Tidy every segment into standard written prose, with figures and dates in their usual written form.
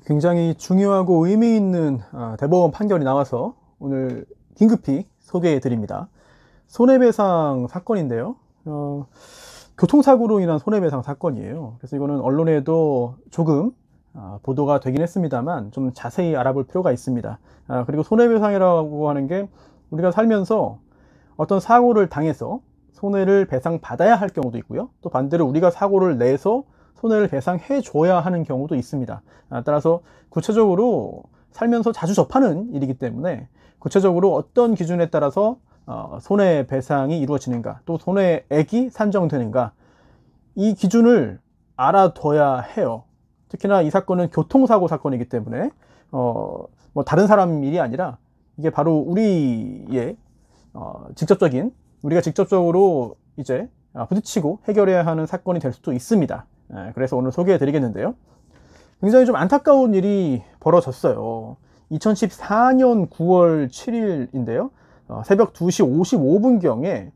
굉장히 중요하고 의미 있는 대법원 판결이 나와서 오늘 긴급히 소개해 드립니다. 손해배상 사건인데요. 교통사고로 인한 손해배상 사건이에요. 그래서 이거는 언론에도 조금 보도가 되긴 했습니다만 좀 자세히 알아볼 필요가 있습니다. 그리고 손해배상이라고 하는 게 우리가 살면서 어떤 사고를 당해서 손해를 배상받아야 할 경우도 있고요. 또 반대로 우리가 사고를 내서 손해를 배상해 줘야 하는 경우도 있습니다. 따라서 구체적으로 살면서 자주 접하는 일이기 때문에 구체적으로 어떤 기준에 따라서 손해배상이 이루어지는가, 또 손해액이 산정되는가, 이 기준을 알아둬야 해요. 특히나 이 사건은 교통사고 사건이기 때문에 뭐 다른 사람 일이 아니라 이게 바로 우리의 직접적인, 우리가 직접적으로 이제 부딪히고 해결해야 하는 사건이 될 수도 있습니다. 그래서 오늘 소개해 드리겠는데요. 굉장히 좀 안타까운 일이 벌어졌어요. 2014년 9월 7일인데요. 새벽 2시 55분경에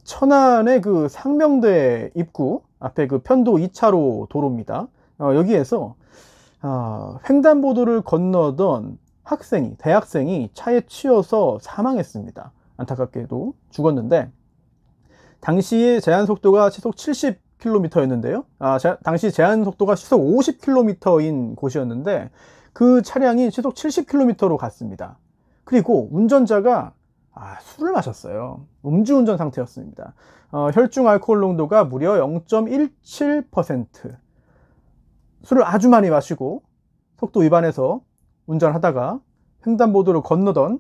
천안의 그 상명대 입구 앞에 그 편도 2차로 도로입니다. 여기에서 횡단보도를 건너던 대학생이 차에 치여서 사망했습니다. 안타깝게도 죽었는데, 당시의 제한속도가 시속 70km였는데요. 당시 제한속도가 시속 50km인 곳이었는데 그 차량이 시속 70km로 갔습니다. 그리고 운전자가 술을 마셨어요. 음주운전 상태였습니다. 혈중 알코올 농도가 무려 0.17%. 술을 아주 많이 마시고 속도 위반해서 운전하다가 횡단보도를 건너던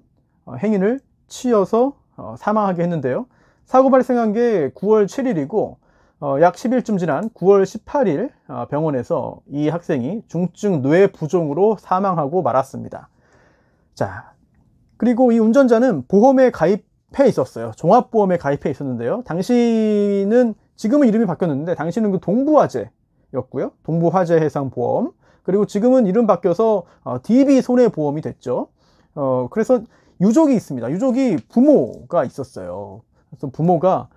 행인을 치여서 사망하게 했는데요. 사고 발생한 게 9월 7일이고 약 10일쯤 지난 9월 18일 병원에서 이 학생이 중증 뇌부종으로 사망하고 말았습니다. 자, 그리고 이 운전자는 보험에 가입해 있었어요. 종합보험에 가입해 있었는데요. 당시는, 지금은 이름이 바뀌었는데 당시는 그 동부화재였고요. 동부화재해상보험. 그리고 지금은 이름 바뀌어서 DB 손해보험이 됐죠. 그래서 유족이 있습니다. 유족이 부모가 있었어요. 그래서 부모가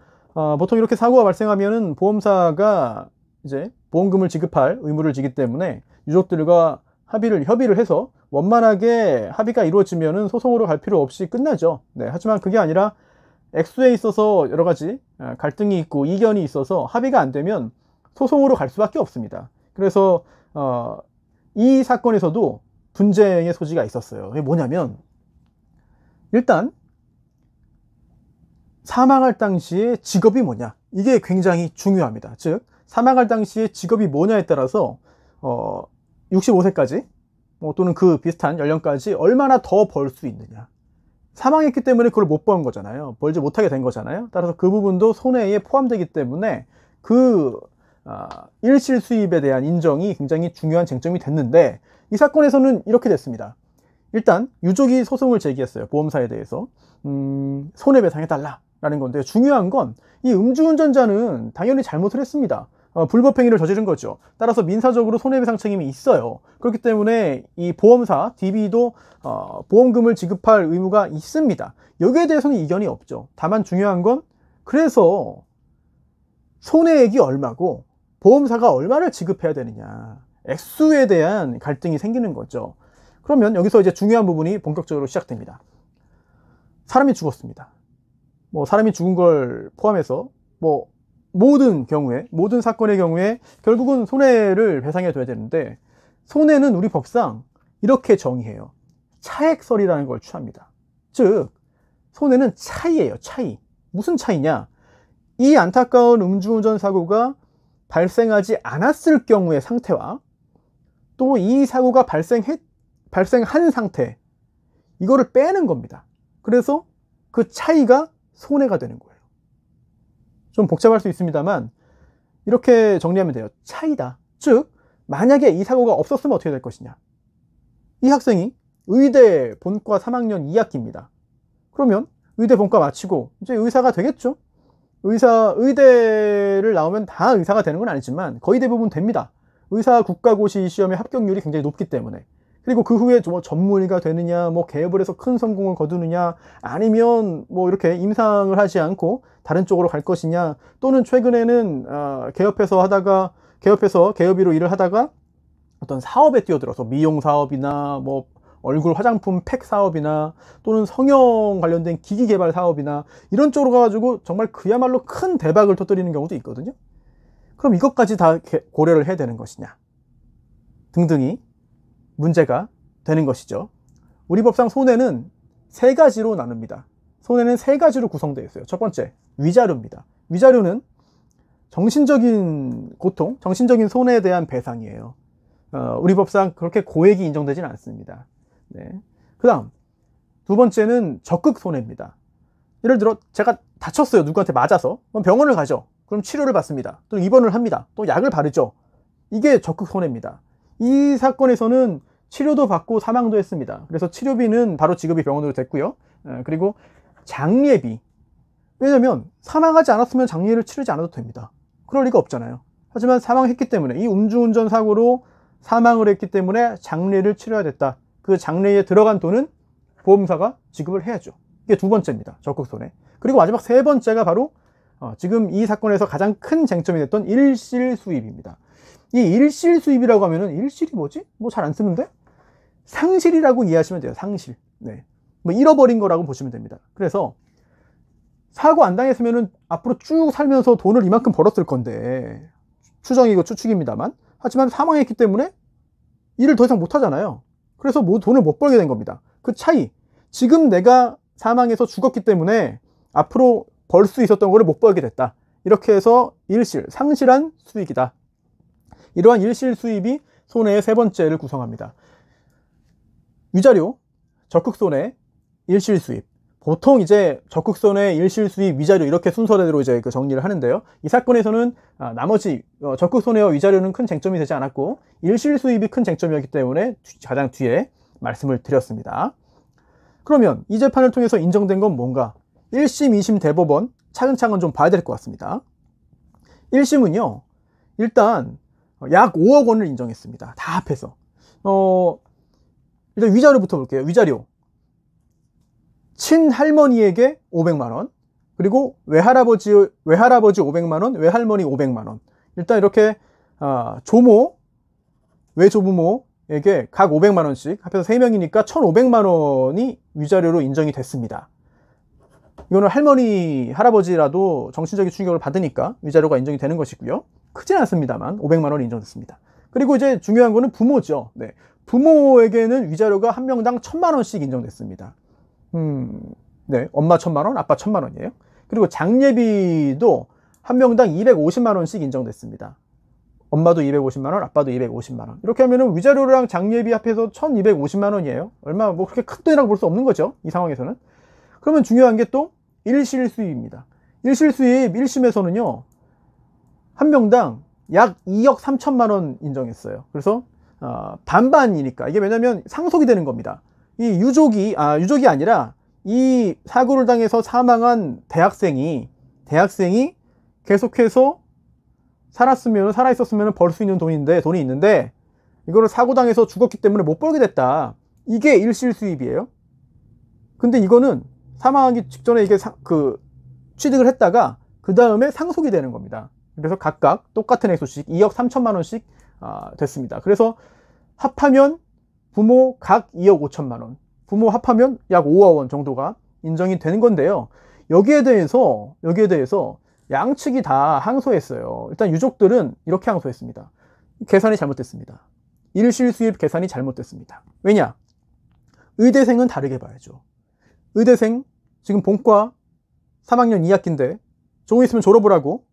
보통 이렇게 사고가 발생하면은 보험사가 이제 보험금을 지급할 의무를 지기 때문에 유족들과 협의를 해서 원만하게 합의가 이루어지면은 소송으로 갈 필요 없이 끝나죠. 네, 하지만 그게 아니라 액수에 있어서 여러 가지 갈등이 있고 이견이 있어서 합의가 안 되면 소송으로 갈 수밖에 없습니다. 그래서 이 사건에서도 분쟁의 소지가 있었어요. 이게 뭐냐면, 일단 사망할 당시에 직업이 뭐냐, 이게 굉장히 중요합니다. 즉 사망할 당시에 직업이 뭐냐에 따라서 65세까지 또는 그 비슷한 연령까지 얼마나 더 벌 수 있느냐, 사망했기 때문에 그걸 못 번 거잖아요. 벌지 못하게 된 거잖아요. 따라서 그 부분도 손해에 포함되기 때문에 그 일실 수입에 대한 인정이 굉장히 중요한 쟁점이 됐는데, 이 사건에서는 이렇게 됐습니다. 일단 유족이 소송을 제기했어요. 보험사에 대해서 손해배상해달라 라는 건데, 중요한 건 이 음주운전자는 당연히 잘못을 했습니다. 불법행위를 저지른 거죠. 따라서 민사적으로 손해배상 책임이 있어요. 그렇기 때문에 이 보험사 DB도 보험금을 지급할 의무가 있습니다. 여기에 대해서는 이견이 없죠. 다만 중요한 건, 그래서 손해액이 얼마고 보험사가 얼마를 지급해야 되느냐, 액수에 대한 갈등이 생기는 거죠. 그러면 여기서 이제 중요한 부분이 본격적으로 시작됩니다. 사람이 죽었습니다. 사람이 죽은 걸 포함해서 모든 사건의 경우에 결국은 손해를 배상해 둬야 되는데, 손해는 우리 법상 이렇게 정의해요. 차액설이라는 걸 취합니다. 즉 손해는 차이예요. 차이. 무슨 차이냐, 이 안타까운 음주운전 사고가 발생하지 않았을 경우의 상태와 또 이 사고가 발생한 상태, 이거를 빼는 겁니다. 그래서 그 차이가 손해가 되는 거예요. 좀 복잡할 수 있습니다만 이렇게 정리하면 돼요. 차이다. 즉 만약에 이 사고가 없었으면 어떻게 될 것이냐, 이 학생이 의대 본과 3학년 2학기입니다. 그러면 의대 본과 마치고 이제 의사가 되겠죠. 의대를 나오면 다 의사가 되는 건 아니지만 거의 대부분 됩니다. 의사 국가고시 시험의 합격률이 굉장히 높기 때문에. 그리고 그 후에 전문의가 되느냐, 개업을 해서 큰 성공을 거두느냐, 아니면 이렇게 임상을 하지 않고 다른 쪽으로 갈 것이냐, 또는 최근에는 개업해서 개업이로 일을 하다가 어떤 사업에 뛰어들어서 미용 사업이나 뭐 얼굴 화장품 팩 사업이나 또는 성형 관련된 기기 개발 사업이나 이런 쪽으로 가가지고 정말 그야말로 큰 대박을 터뜨리는 경우도 있거든요. 그럼 이것까지 다 고려를 해야 되는 것이냐 등등이 문제가 되는 것이죠. 우리 법상 손해는 세 가지로 나눕니다. 손해는 세 가지로 구성되어 있어요. 첫 번째, 위자료입니다. 위자료는 정신적인 고통, 정신적인 손해에 대한 배상이에요. 우리 법상 그렇게 고액이 인정되지는 않습니다. 네. 그 다음 두 번째는 적극 손해입니다. 예를 들어 제가 다쳤어요. 누구한테 맞아서. 그럼 병원을 가죠. 그럼 치료를 받습니다. 또 입원을 합니다. 또 약을 바르죠. 이게 적극 손해입니다. 이 사건에서는 치료도 받고 사망도 했습니다. 그래서 치료비는 바로 지급이 병원으로 됐고요. 그리고 장례비, 왜냐면 사망하지 않았으면 장례를 치르지 않아도 됩니다. 그럴 리가 없잖아요. 하지만 사망했기 때문에, 이 음주운전 사고로 사망을 했기 때문에 장례를 치러야 됐다. 그 장례에 들어간 돈은 보험사가 지급을 해야죠. 이게 두 번째입니다. 적극 손해. 그리고 마지막 세 번째가 바로 지금 이 사건에서 가장 큰 쟁점이 됐던 일실 수입입니다. 이 일실 수입이라고 하면은, 일실이 뭐지? 뭐 잘 안 쓰는데? 상실이라고 이해하시면 돼요. 상실. 네. 뭐 잃어버린 거라고 보시면 됩니다. 그래서 사고 안 당했으면은 앞으로 쭉 살면서 돈을 이만큼 벌었을 건데, 추정이고 추측입니다만, 하지만 사망했기 때문에 일을 더 이상 못 하잖아요. 그래서 뭐 돈을 못 벌게 된 겁니다. 그 차이, 지금 내가 사망해서 죽었기 때문에 앞으로 벌 수 있었던 거를 못 벌게 됐다. 이렇게 해서 일실, 상실한 수익이다. 이러한 일실 수입이 손해의 세 번째를 구성합니다. 위자료, 적극손해, 일실수입. 보통 이제 적극손해, 일실수입, 위자료 이렇게 순서대로 이제 그 정리를 하는데요. 이 사건에서는 나머지 적극손해와 위자료는 큰 쟁점이 되지 않았고 일실수입이 큰 쟁점이었기 때문에 가장 뒤에 말씀을 드렸습니다. 그러면 이 재판을 통해서 인정된 건 뭔가? 1심, 2심 대법원 차근차근 좀 봐야 될 것 같습니다. 1심은요, 일단 약 5억 원을 인정했습니다. 다 합해서. 일단 위자료부터 볼게요. 위자료. 친할머니에게 500만원, 그리고 외할아버지 500만원, 외할머니 500만원. 일단 이렇게 조모, 외조부모에게 각 500만원씩 합해서 3명이니까 1,500만원이 위자료로 인정이 됐습니다. 이거는 할머니, 할아버지라도 정신적인 충격을 받으니까 위자료가 인정이 되는 것이고요. 크진 않습니다만 500만원이 인정됐습니다. 그리고 이제 중요한 거는 부모죠. 네. 부모에게는 위자료가 한 명당 1,000만원씩 인정됐습니다. 네. 엄마 1,000만원, 아빠 1,000만원이에요. 그리고 장례비도 한 명당 250만원씩 인정됐습니다. 엄마도 250만원, 아빠도 250만원. 이렇게 하면은 위자료랑 장례비 합해서 1,250만원이에요. 얼마 뭐 그렇게 큰 돈이라고 볼 수 없는 거죠. 이 상황에서는. 그러면 중요한 게 또 일실수입입니다. 일실수입 1심에서는요, 한 명당 약 2억 3천만원 인정했어요. 그래서 반반이니까, 이게 왜냐면 상속이 되는 겁니다. 이 유족이 아니라 이 사고를 당해서 사망한 대학생이 계속해서 살아있었으면 벌 수 있는 돈이 있는데, 이거를 사고 당해서 죽었기 때문에 못 벌게 됐다. 이게 일실수입이에요. 근데 이거는 사망하기 직전에 이게 취득을 했다가 그 다음에 상속이 되는 겁니다. 그래서 각각 똑같은 액수씩 2억 3천만 원씩 됐습니다. 그래서 합하면 부모 각 2억 5천만 원, 부모 합하면 약 5억 원 정도가 인정이 되는 건데요. 여기에 대해서 양측이 다 항소했어요. 일단 유족들은 이렇게 항소했습니다. 계산이 잘못됐습니다. 일실수입 계산이 잘못됐습니다. 왜냐? 의대생은 다르게 봐야죠. 의대생 지금 본과 3학년 2학기인데 조금 있으면 졸업을 하고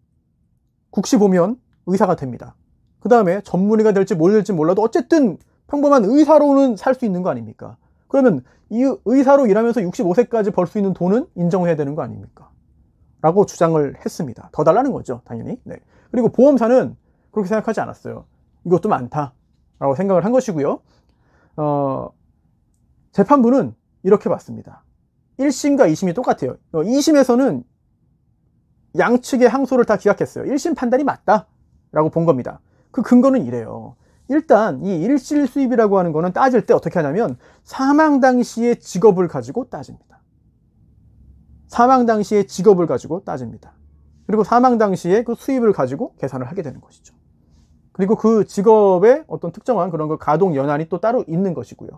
국시 보면 의사가 됩니다. 그 다음에 전문의가 될지 뭘 될지 몰라도 어쨌든 평범한 의사로는 살 수 있는 거 아닙니까? 그러면 이 의사로 일하면서 65세까지 벌 수 있는 돈은 인정해야 되는 거 아닙니까? 라고 주장을 했습니다. 더 달라는 거죠, 당연히. 네. 그리고 보험사는 그렇게 생각하지 않았어요. 이것도 많다 라고 생각을 한 것이고요. 재판부는 이렇게 봤습니다. 1심과 2심이 똑같아요. 2심에서는 양측의 항소를 다 기각했어요. 1심 판단이 맞다 라고 본 겁니다. 그 근거는 이래요. 일단 이 일실수입이라고 하는 거는 따질 때 어떻게 하냐면 사망 당시의 직업을 가지고 따집니다. 사망 당시의 직업을 가지고 따집니다. 그리고 사망 당시에 그 수입을 가지고 계산을 하게 되는 것이죠. 그리고 그 직업의 어떤 특정한 그런 그 가동 연한이 또 따로 있는 것이고요.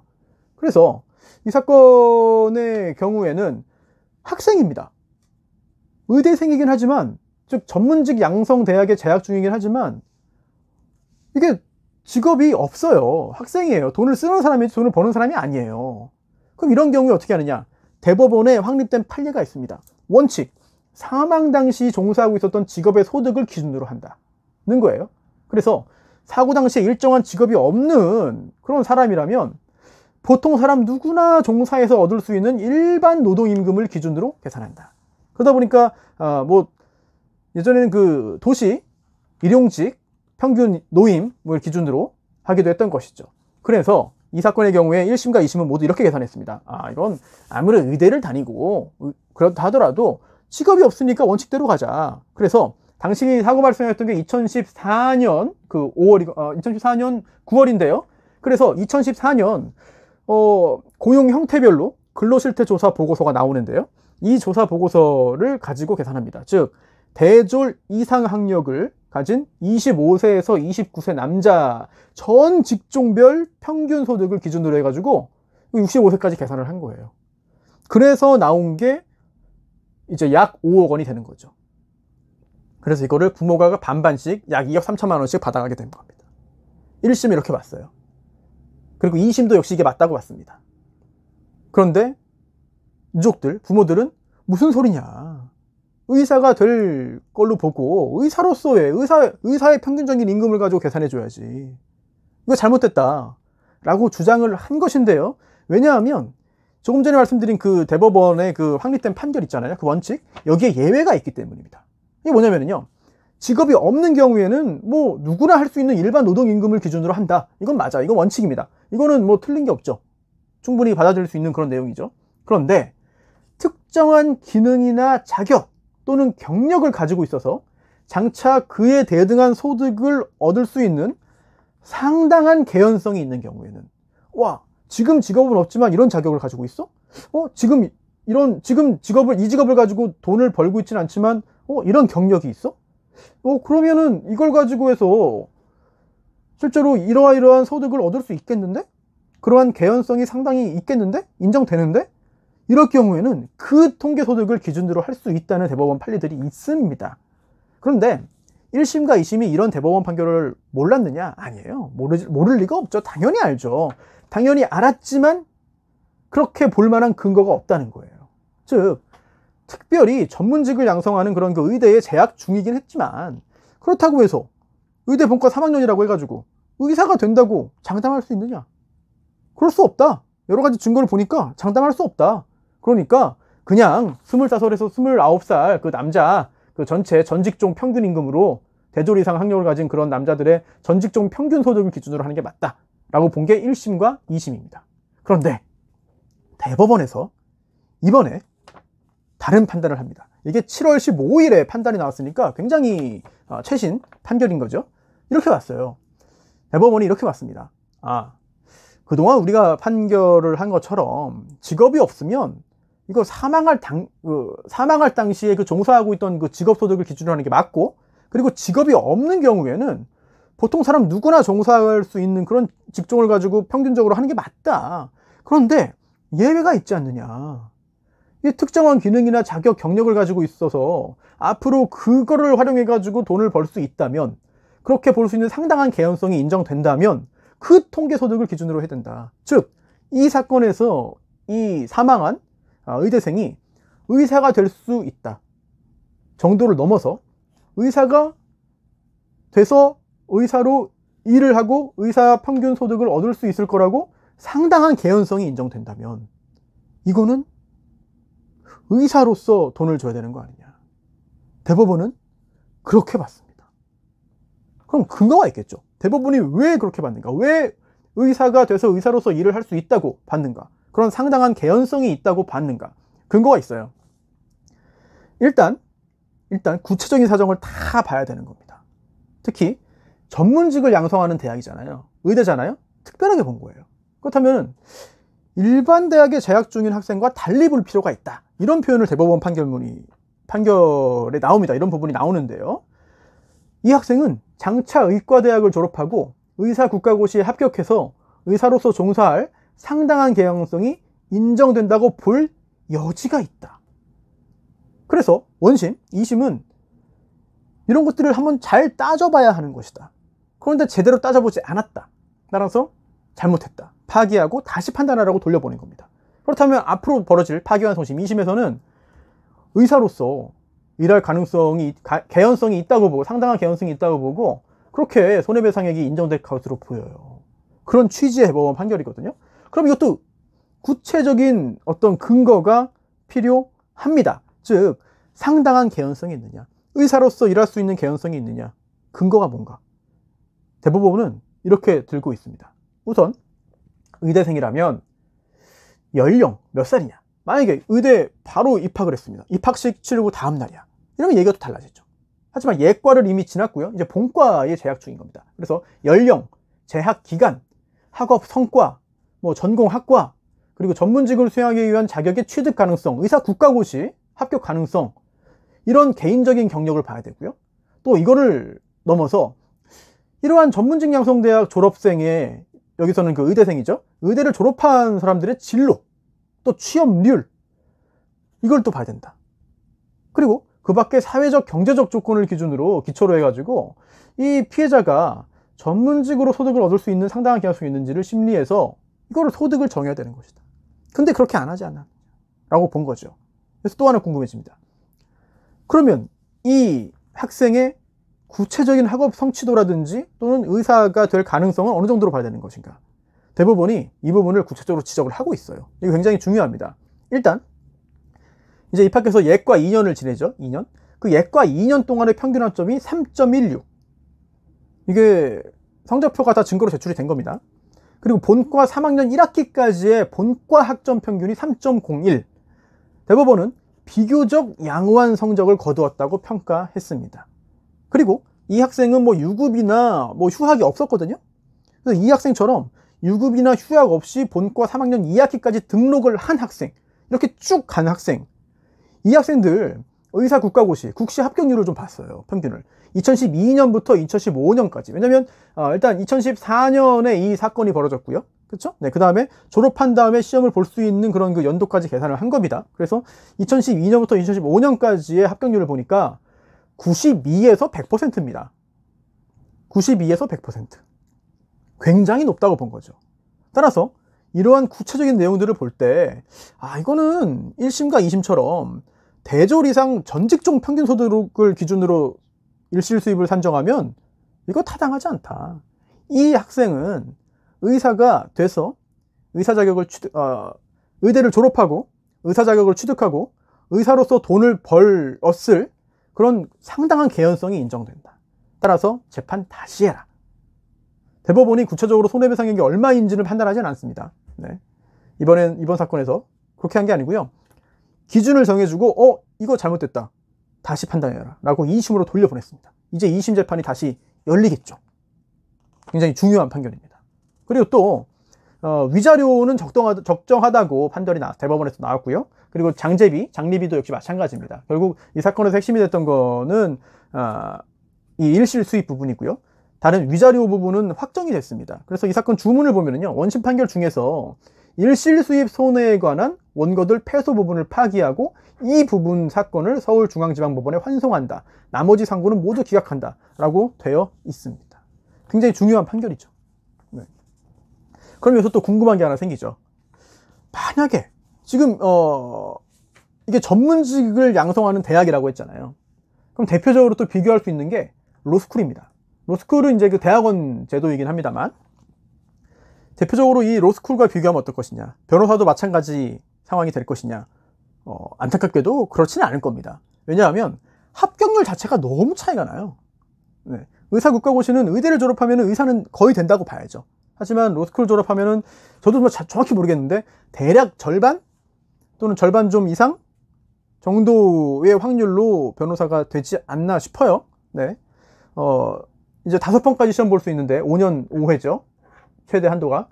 그래서 이 사건의 경우에는 학생입니다. 의대생이긴 하지만, 즉 전문직 양성대학에 재학 중이긴 하지만 이게 직업이 없어요. 학생이에요. 돈을 쓰는 사람이지 돈을 버는 사람이 아니에요. 그럼 이런 경우에 어떻게 하느냐? 대법원에 확립된 판례가 있습니다. 원칙, 사망 당시 종사하고 있었던 직업의 소득을 기준으로 한다는 거예요. 그래서 사고 당시에 일정한 직업이 없는 그런 사람이라면 보통 사람 누구나 종사해서 얻을 수 있는 일반 노동임금을 기준으로 계산한다. 그러다 보니까 뭐 예전에는 그 도시 일용직 평균 노임을 기준으로 하기도 했던 것이죠. 그래서 이 사건의 경우에 1심과 2심은 모두 이렇게 계산했습니다. 이건 아무리 의대를 다니고 그렇다 하더라도 직업이 없으니까 원칙대로 가자. 그래서 당시 사고 발생했던 게 2014년 그 2014년 9월인데요. 그래서 2014년 고용 형태별로 근로실태 조사 보고서가 나오는데요. 이 조사 보고서를 가지고 계산합니다. 즉 대졸 이상 학력을 가진 25세에서 29세 남자 전 직종별 평균 소득을 기준으로 해가지고 65세까지 계산을 한 거예요. 그래서 나온 게 이제 약 5억 원이 되는 거죠. 그래서 이거를 부모가 반반씩 약 2억 3천만 원씩 받아가게 된 겁니다. 1심 이렇게 봤어요. 그리고 2심도 역시 이게 맞다고 봤습니다. 그런데 유족들, 부모들은 무슨 소리냐. 의사가 될 걸로 보고 의사로서의 의사의 평균적인 임금을 가지고 계산해줘야지. 이거 잘못됐다 라고 주장을 한 것인데요. 왜냐하면 조금 전에 말씀드린 그 대법원의 그 확립된 판결 있잖아요. 그 원칙, 여기에 예외가 있기 때문입니다. 이게 뭐냐면요, 직업이 없는 경우에는 뭐 누구나 할 수 있는 일반 노동임금을 기준으로 한다. 이건 맞아. 이건 원칙입니다. 이거는 뭐 틀린 게 없죠. 충분히 받아들일 수 있는 그런 내용이죠. 그런데 특정한 기능이나 자격 또는 경력을 가지고 있어서 장차 그에 대등한 소득을 얻을 수 있는 상당한 개연성이 있는 경우에는, 와, 지금 직업은 없지만 이런 자격을 가지고 있어? 지금 이 직업을 가지고 돈을 벌고 있지는 않지만 이런 경력이 있어? 그러면은 이걸 가지고 해서 실제로 이러한 소득을 얻을 수 있겠는데? 그러한 개연성이 상당히 있겠는데? 인정되는데? 이럴 경우에는 그 통계 소득을 기준으로 할 수 있다는 대법원 판례들이 있습니다. 그런데 1심과 2심이 이런 대법원 판결을 몰랐느냐? 아니에요. 모를 리가 없죠. 당연히 알죠. 당연히 알았지만 그렇게 볼 만한 근거가 없다는 거예요. 즉 특별히 전문직을 양성하는 그런 그 의대에 재학 중이긴 했지만 그렇다고 해서 의대 본과 3학년이라고 해가지고 의사가 된다고 장담할 수 있느냐? 그럴 수 없다. 여러 가지 증거를 보니까 장담할 수 없다. 그러니까 그냥 25살에서 29살 그 남자 그 전체 전직종 평균 임금으로 대졸 이상 학력을 가진 그런 남자들의 전직종 평균 소득을 기준으로 하는 게 맞다라고 본 게 1심과 2심입니다. 그런데 대법원에서 이번에 다른 판단을 합니다. 이게 7월 15일에 판단이 나왔으니까 굉장히 최신 판결인 거죠. 이렇게 봤어요. 대법원이 이렇게 봤습니다. 그동안 우리가 판결을 한 것처럼 직업이 없으면 이거 사망할 당시에 그 종사하고 있던 그 직업 소득을 기준으로 하는 게 맞고, 그리고 직업이 없는 경우에는 보통 사람 누구나 종사할 수 있는 그런 직종을 가지고 평균적으로 하는 게 맞다. 그런데 예외가 있지 않느냐. 이 특정한 기능이나 자격, 경력을 가지고 있어서 앞으로 그거를 활용해 가지고 돈을 벌 수 있다면, 그렇게 볼 수 있는 상당한 개연성이 인정된다면 그 통계 소득을 기준으로 해야 된다. 즉, 이 사건에서 이 사망한 의대생이 의사가 될 수 있다 정도를 넘어서 의사가 돼서 의사로 일을 하고 의사 평균 소득을 얻을 수 있을 거라고 상당한 개연성이 인정된다면 이거는 의사로서 돈을 줘야 되는 거 아니냐. 대법원은 그렇게 봤습니다. 그럼 근거가 있겠죠. 대법원이 왜 그렇게 봤는가? 왜 의사가 돼서 의사로서 일을 할 수 있다고 봤는가? 그런 상당한 개연성이 있다고 봤는가? 근거가 있어요. 일단 구체적인 사정을 다 봐야 되는 겁니다. 특히 전문직을 양성하는 대학이잖아요. 의대잖아요. 특별하게 본 거예요. 그렇다면 일반 대학에 재학 중인 학생과 달리 볼 필요가 있다. 이런 표현을 대법원 판결에 나옵니다. 이런 부분이 나오는데요. 이 학생은 장차 의과대학을 졸업하고 의사국가고시에 합격해서 의사로서 종사할 상당한 개연성이 인정된다고 볼 여지가 있다. 그래서 원심, 2심은 이런 것들을 한번 잘 따져봐야 하는 것이다. 그런데 제대로 따져보지 않았다. 따라서 잘못했다. 파기하고 다시 판단하라고 돌려보낸 겁니다. 그렇다면 앞으로 벌어질 파기환송심 2심에서는 의사로서 일할 가능성이, 개연성이 있다고 보고, 상당한 개연성이 있다고 보고 그렇게 손해배상액이 인정될 것으로 보여요. 그런 취지의 법원 판결이거든요. 그럼 이것도 구체적인 어떤 근거가 필요합니다. 즉 상당한 개연성이 있느냐, 의사로서 일할 수 있는 개연성이 있느냐, 근거가 뭔가. 대법원은 이렇게 들고 있습니다. 우선 의대생이라면 연령 몇 살이냐, 만약에 의대 바로 입학을 했습니다. 입학식 치르고 다음 날이야. 이러면 얘기가 또 달라지죠. 하지만 예과를 이미 지났고요. 이제 본과에 재학 중인 겁니다. 그래서 연령, 재학 기간, 학업 성과, 뭐 전공 학과, 그리고 전문직을 수행하기 위한 자격의 취득 가능성, 의사 국가고시 합격 가능성, 이런 개인적인 경력을 봐야 되고요. 또 이거를 넘어서 이러한 전문직 양성대학 졸업생의, 여기서는 그 의대생이죠. 의대를 졸업한 사람들의 진로, 또 취업률, 이걸 또 봐야 된다. 그리고 그 밖에 사회적, 경제적 조건을 기초로 해가지고 이 피해자가 전문직으로 소득을 얻을 수 있는 상당한 개연성이 있는지를 심리해서 이거를 소득을 정해야 되는 것이다. 근데 그렇게 안 하지 않나 라고 본 거죠. 그래서 또 하나 궁금해집니다. 그러면 이 학생의 구체적인 학업 성취도라든지 또는 의사가 될 가능성은 어느 정도로 봐야 되는 것인가? 대법원이 이 부분을 구체적으로 지적을 하고 있어요. 이거 굉장히 중요합니다. 일단 이제 입학해서 예과 2년을 지내죠. 2년. 그 예과 2년 동안의 평균 학점이 3.16. 이게 성적표가 다 증거로 제출이 된 겁니다. 그리고 본과 3학년 1학기까지의 본과 학점 평균이 3.01. 대법원은 비교적 양호한 성적을 거두었다고 평가했습니다. 그리고 이 학생은 뭐 유급이나 뭐 휴학이 없었거든요. 그래서 이 학생처럼 유급이나 휴학 없이 본과 3학년 2학기까지 등록을 한 학생, 이렇게 쭉 간 학생, 이 학생들 의사 국가고시, 국시 합격률을 좀 봤어요. 평균을. 2012년부터 2015년까지. 왜냐면 일단 2014년에 이 사건이 벌어졌고요. 그렇죠? 네, 그 다음에 졸업한 다음에 시험을 볼 수 있는 그런 그 연도까지 계산을 한 겁니다. 그래서 2012년부터 2015년까지의 합격률을 보니까 92에서 100%입니다. 92에서 100%. 굉장히 높다고 본 거죠. 따라서 이러한 구체적인 내용들을 볼 때, 이거는 1심과 2심처럼 대졸 이상 전직종 평균 소득을 기준으로 일실 수입을 산정하면 이거 타당하지 않다. 이 학생은 의사가 돼서 의사 자격을 의대를 졸업하고 의사 자격을 취득하고 의사로서 돈을 벌었을 그런 상당한 개연성이 인정된다. 따라서 재판 다시 해라. 대법원이 구체적으로 손해배상액이 얼마인지를 판단하지는 않습니다. 네. 이번 사건에서 그렇게 한 게 아니고요. 기준을 정해주고 이거 잘못됐다. 다시 판단해라 라고 2심으로 돌려보냈습니다. 이제 2심 재판이 다시 열리겠죠. 굉장히 중요한 판결입니다. 그리고 또 위자료는 적정하다고 판결이 대법원에서 나왔고요. 그리고 장리비도 역시 마찬가지입니다. 결국 이 사건에서 핵심이 됐던 거는 이 일실 수입 부분이고요. 다른 위자료 부분은 확정이 됐습니다. 그래서 이 사건 주문을 보면은요, 원심 판결 중에서 일실 수입 손해에 관한 원고들 패소 부분을 파기하고 이 부분 사건을 서울중앙지방법원에 환송한다. 나머지 상고는 모두 기각한다. 라고 되어 있습니다. 굉장히 중요한 판결이죠. 네. 그럼 여기서 또 궁금한 게 하나 생기죠. 만약에 지금 이게 전문직을 양성하는 대학이라고 했잖아요. 그럼 대표적으로 또 비교할 수 있는 게 로스쿨입니다. 로스쿨은 이제 그 대학원 제도이긴 합니다만, 대표적으로 이 로스쿨과 비교하면 어떨 것이냐, 변호사도 마찬가지 상황이 될 것이냐, 안타깝게도 그렇지는 않을 겁니다. 왜냐하면 합격률 자체가 너무 차이가 나요. 네. 의사국가고시는 의대를 졸업하면 의사는 거의 된다고 봐야죠. 하지만 로스쿨 졸업하면은 저도 뭐 정확히 모르겠는데 대략 절반 또는 절반 좀 이상 정도의 확률로 변호사가 되지 않나 싶어요. 네. 이제 5번까지 시험 볼 수 있는데 5년 5회죠. 최대 한도가.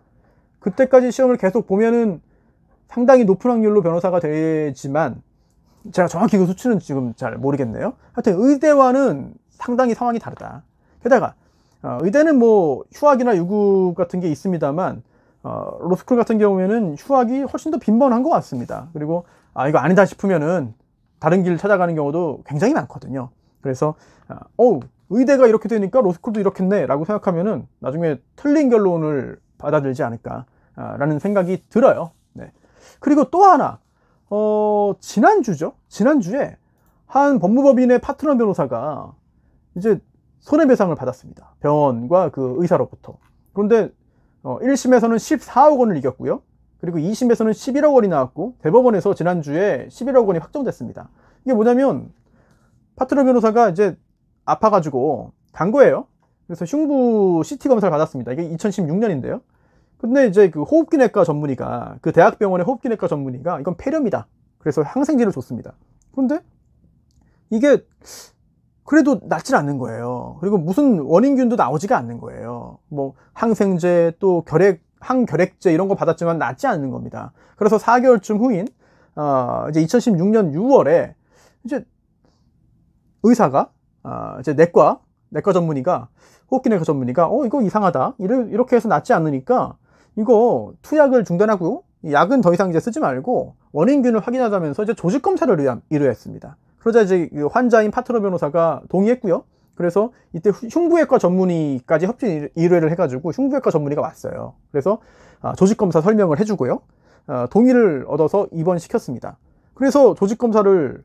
그때까지 시험을 계속 보면은 상당히 높은 확률로 변호사가 되지만 제가 정확히 그 수치는 지금 잘 모르겠네요. 하여튼 의대와는 상당히 상황이 다르다. 게다가 의대는 뭐 휴학이나 유급 같은 게 있습니다만 로스쿨 같은 경우에는 휴학이 훨씬 더 빈번한 것 같습니다. 그리고 이거 아니다 싶으면은 다른 길 찾아가는 경우도 굉장히 많거든요. 그래서 의대가 이렇게 되니까 로스쿨도 이렇겠네 라고 생각하면은 나중에 틀린 결론을 받아들이지 않을까 라는 생각이 들어요. 네. 그리고 또 하나 지난주에 한 법무법인의 파트너 변호사가 이제 손해배상을 받았습니다. 병원과 그 의사로부터. 그런데 1심에서는 14억 원을 이겼고요. 그리고 2심에서는 11억 원이 나왔고 대법원에서 지난주에 11억 원이 확정됐습니다. 이게 뭐냐면 파트너 변호사가 이제 아파가지고 간 거예요. 그래서 흉부 CT 검사를 받았습니다. 이게 2016년인데요. 근데 이제 그 호흡기내과 전문의가, 그 대학병원의 호흡기내과 전문의가 이건 폐렴이다. 그래서 항생제를 줬습니다. 그런데 이게 그래도 낫질 않는 거예요. 그리고 무슨 원인균도 나오지가 않는 거예요. 뭐 항생제 또 항결핵제 이런 거 받았지만 낫지 않는 겁니다. 그래서 4개월쯤 후인 이제 2016년 6월에 이제 의사가 이제 내과 전문의가, 호흡기내과 전문의가 이거 이상하다, 이렇게 해서 낫지 않으니까 이거 투약을 중단하고 약은 더 이상 이제 쓰지 말고 원인균을 확인하자면서 이제 조직 검사를 의뢰했습니다. 그러자 이제 환자인 파트너 변호사가 동의했고요. 그래서 이때 흉부외과 전문의까지 협진 의뢰를 해가지고 흉부외과 전문의가 왔어요. 그래서 조직 검사 설명을 해주고요. 동의를 얻어서 입원시켰습니다. 그래서 조직 검사를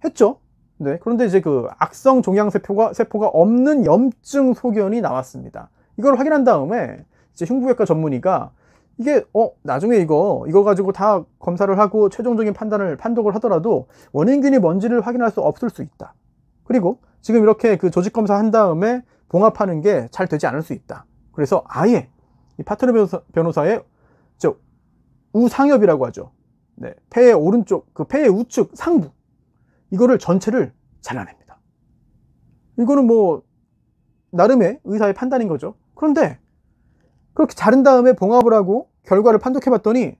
했죠. 네. 그런데 이제 그 악성 종양세포가 없는 염증 소견이 나왔습니다. 이걸 확인한 다음에 이제 흉부외과 전문의가 이게 나중에 이거 가지고 다 검사를 하고 최종적인 판독을 하더라도 원인균이 뭔지를 확인할 수 없을 수 있다. 그리고 지금 이렇게 그 조직 검사 한 다음에 봉합하는 게 잘 되지 않을 수 있다. 그래서 아예 이 파트너 변호사의 우상엽이라고 하죠. 네. 폐의 오른쪽, 그 폐의 우측 상부, 이거를 전체를 잘라냅니다. 이거는 뭐 나름의 의사의 판단인 거죠. 그런데 그렇게 자른 다음에 봉합을 하고 결과를 판독해 봤더니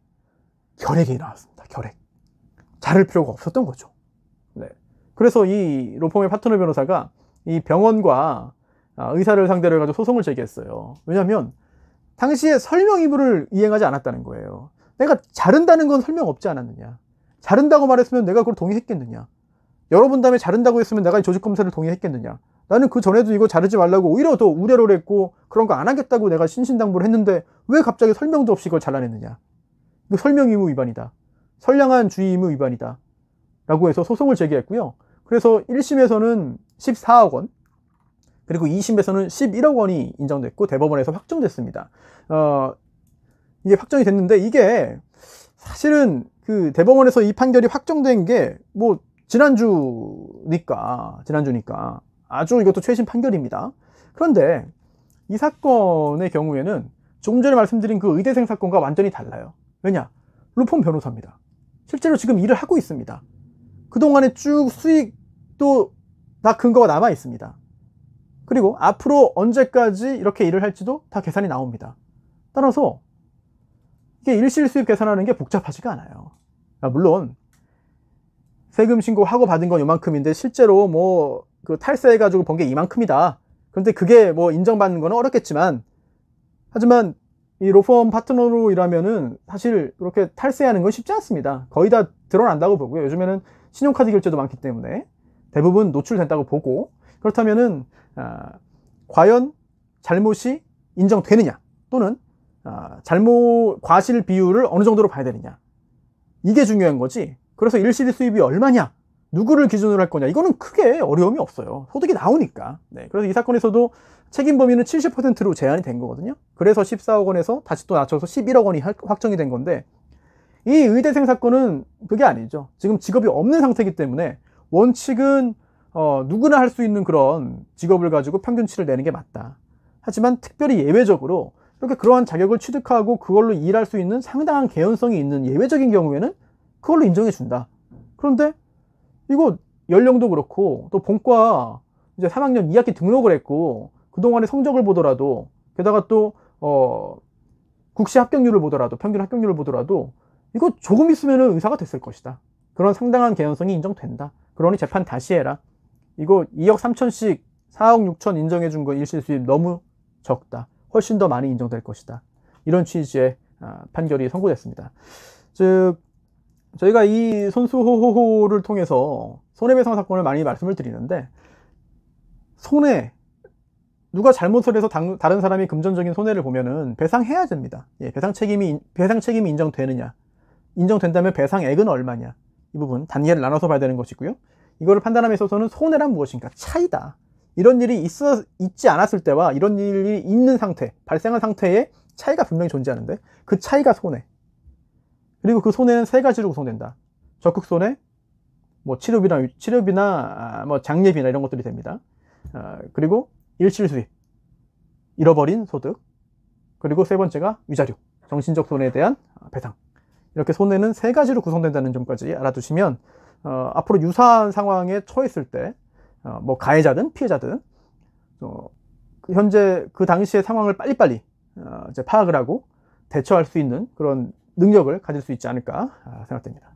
결핵이 나왔습니다. 결핵. 자를 필요가 없었던 거죠. 네. 그래서 이 로펌의 파트너 변호사가 이 병원과 의사를 상대로 해가지고 소송을 제기했어요. 왜냐하면 당시에 설명義務를 이행하지 않았다는 거예요. 내가 자른다는 건 설명 없지 않았느냐. 자른다고 말했으면 내가 그걸 동의했겠느냐. 여러 번 다음에 자른다고 했으면 내가 이 조직검사를 동의했겠느냐. 나는 그 전에도 이거 자르지 말라고 오히려 더 우려를 했고 그런 거 안 하겠다고 내가 신신당부를 했는데 왜 갑자기 설명도 없이 그걸 잘라냈느냐. 이거 설명 의무 위반이다. 선량한 주의 의무 위반이다. 라고 해서 소송을 제기했고요. 그래서 1심에서는 14억 원, 그리고 2심에서는 11억 원이 인정됐고 대법원에서 확정됐습니다. 이게 확정이 됐는데 이게 사실은 그 대법원에서 이 판결이 확정된 게 뭐 지난주니까 아주 이것도 최신 판결입니다. 그런데 이 사건의 경우에는 조금 전에 말씀드린 그 의대생 사건과 완전히 달라요. 왜냐? 로펌 변호사입니다. 실제로 지금 일을 하고 있습니다. 그동안에 쭉 수익도 다 근거가 남아 있습니다. 그리고 앞으로 언제까지 이렇게 일을 할지도 다 계산이 나옵니다. 따라서 이게 일실 수입 계산하는 게 복잡하지가 않아요. 물론 세금 신고하고 받은 건 이만큼인데 실제로 뭐 그 탈세해가지고 번 게 이만큼이다. 그런데 그게 뭐 인정받는 건 어렵겠지만, 하지만 이 로펌 파트너로 일하면은 사실 그렇게 탈세하는 건 쉽지 않습니다. 거의 다 드러난다고 보고요. 요즘에는 신용카드 결제도 많기 때문에 대부분 노출된다고 보고, 그렇다면은 과연 잘못이 인정되느냐, 또는 과실 비율을 어느 정도로 봐야 되느냐, 이게 중요한 거지. 그래서 일실 수입이 얼마냐, 누구를 기준으로 할 거냐, 이거는 크게 어려움이 없어요. 소득이 나오니까. 네, 그래서 이 사건에서도 책임 범위는 70%로 제한이 된 거거든요. 그래서 14억 원에서 다시 또 낮춰서 11억 원이 확정이 된 건데, 이 의대생 사건은 그게 아니죠. 지금 직업이 없는 상태이기 때문에 원칙은 누구나 할 수 있는 그런 직업을 가지고 평균치를 내는 게 맞다. 하지만 특별히 예외적으로 이렇게 그러한 자격을 취득하고 그걸로 일할 수 있는 상당한 개연성이 있는 예외적인 경우에는 그걸로 인정해 준다. 그런데 이거 연령도 그렇고 또 본과 이제 3학년 2학기 등록을 했고 그동안의 성적을 보더라도, 게다가 또 국시 합격률을 보더라도, 평균 합격률을 보더라도 이거 조금 있으면 의사가 됐을 것이다. 그런 상당한 개연성이 인정된다. 그러니 재판 다시 해라. 이거 2억 3천씩 4억 6천 인정해 준 거 일실수입 너무 적다. 훨씬 더 많이 인정될 것이다. 이런 취지의 판결이 선고됐습니다. 즉 저희가 이 손수호호를 통해서 손해배상 사건을 많이 말씀을 드리는데, 손해, 누가 잘못을 해서 다른 사람이 금전적인 손해를 보면은 배상해야 됩니다. 예, 배상 책임이 인정되느냐, 인정된다면 배상액은 얼마냐, 이 부분 단계를 나눠서 봐야 되는 것이고요. 이거를 판단함에 있어서는 손해란 무엇인가, 차이다. 이런 일이 있지 않았을 때와 이런 일이 있는 상태, 발생한 상태에 차이가 분명히 존재하는데, 그 차이가 손해. 그리고 그 손해는 세 가지로 구성된다. 적극 손해, 뭐 치료비나 뭐 장례비나 이런 것들이 됩니다. 그리고 일실수입, 잃어버린 소득, 그리고 세 번째가 위자료, 정신적 손해에 대한 배상. 이렇게 손해는 세 가지로 구성된다는 점까지 알아두시면 앞으로 유사한 상황에 처했을 때 뭐 가해자든 피해자든 현재 그 당시의 상황을 빨리빨리 이제 파악을 하고 대처할 수 있는 그런 능력을 가질 수 있지 않을까 생각됩니다.